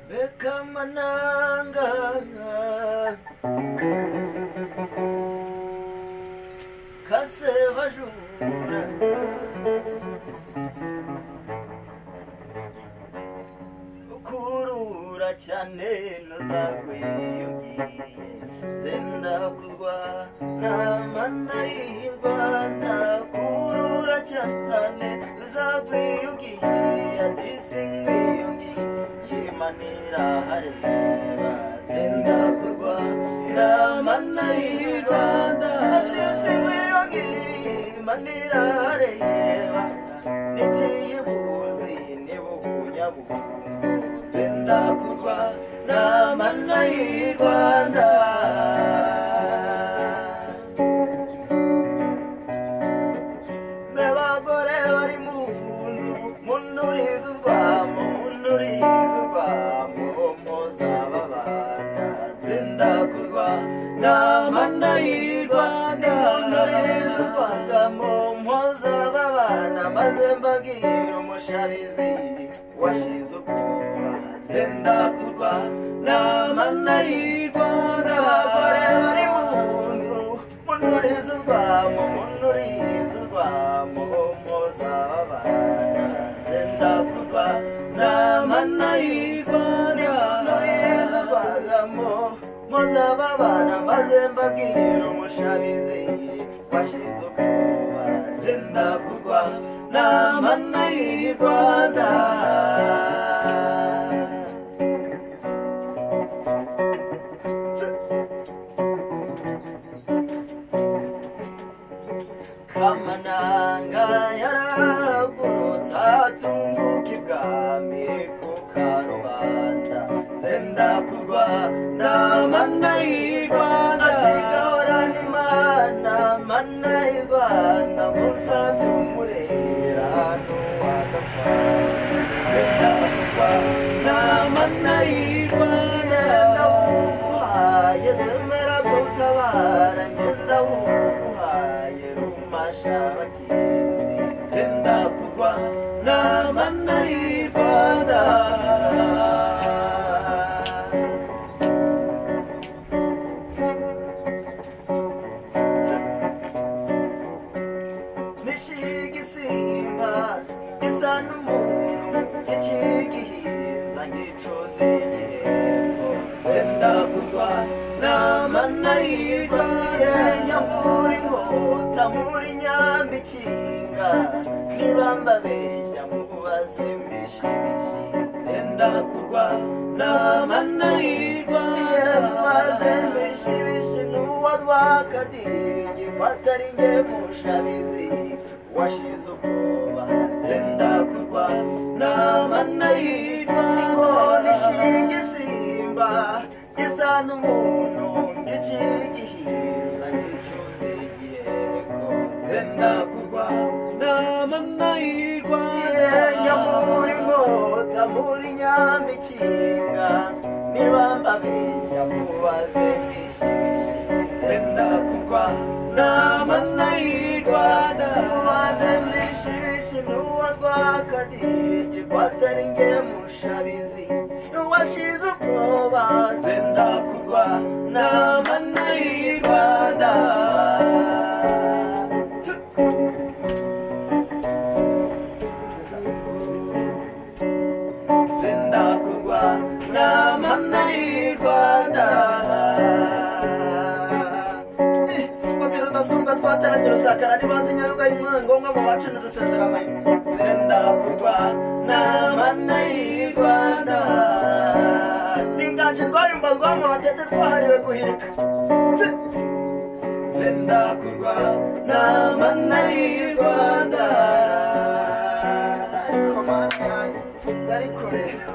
bekamananga kase bajura kurura cyane ntuzagwiyugiye zenda kurwa namana y'Rwanda kurura cyane ntuzagwiyugiye ati singwiyugiye yimanira hareba zenda kurwa namana y'Rwanda ati singwiyugiye yimanira hareba nikiyibuzi nibukunyabuku zenda kurwa namana y'Rwanda b'abagore bari mu nzu munuriza urwamo mpuzababana zenda kurwa namana y'Rwanda munuriza urwamo mpuzababana maze mbabwira umushabizi washize ubwoba zenda kurwa namana y'Rwanda abagore bari mu nzu munuriza urwamo mpuzababana zenda kurwa namana y'Rwanda munuriza urwamo mpuzababana maze mbabwira umushabizi washize ubwoba zenda kurwa namana y'Rwanda kamananga yaragurutse atunguka ibwami ku karubanda zenda kurwa namana y'Rwanda atigahorana imana mana y'Rwanda musanze umurera n'uwagapfa zenda kurwa namana y'Rwanda ndawuguhaye nemera gutabara ngenda wuguhaye rumashabakizi zenda kurwa namana y'Rwanda nishigisimba gisa n'umuntu ikigihinza ngicuza igihembo zenda kurwa namana y'Rwanda nyamura inkota muri nyambikinga niba mbabeshya mubaze mbishibishi zenda kurwa namana y'Rwanda mubaze mbishibishi n'uwa Rwakadigi ko atari njye mushabizi washize ubwoba zenda kurwa namana y'Rwanda nishigisimba gisa n'umuntu ng'ikigihinza ngicuza igiheko zenda kurwa namana y'Rwanda nyamura inkota muri nyambikinga niba mbabeshya mubaze mbishibishi zenda kurwa namana y'Rwanda mubaze mbishibishi n'uwa Rwakadigi ko atari njye mushabizi washize ubwoba zenda kurwa namana y'Rwanda zenda kurwa namana y'Rwanda babwira udasumba twataranye rusakara nibanze nyaruga y'umwana ngombwa mu bacu n'udusezera amahirwe zenda kurwa namana y'Rwanda n'inganje rwayumbazwamo abatete twahariwe guhirika zenda kurwa namana y'Rwanda ariko mana yanjye ariko rero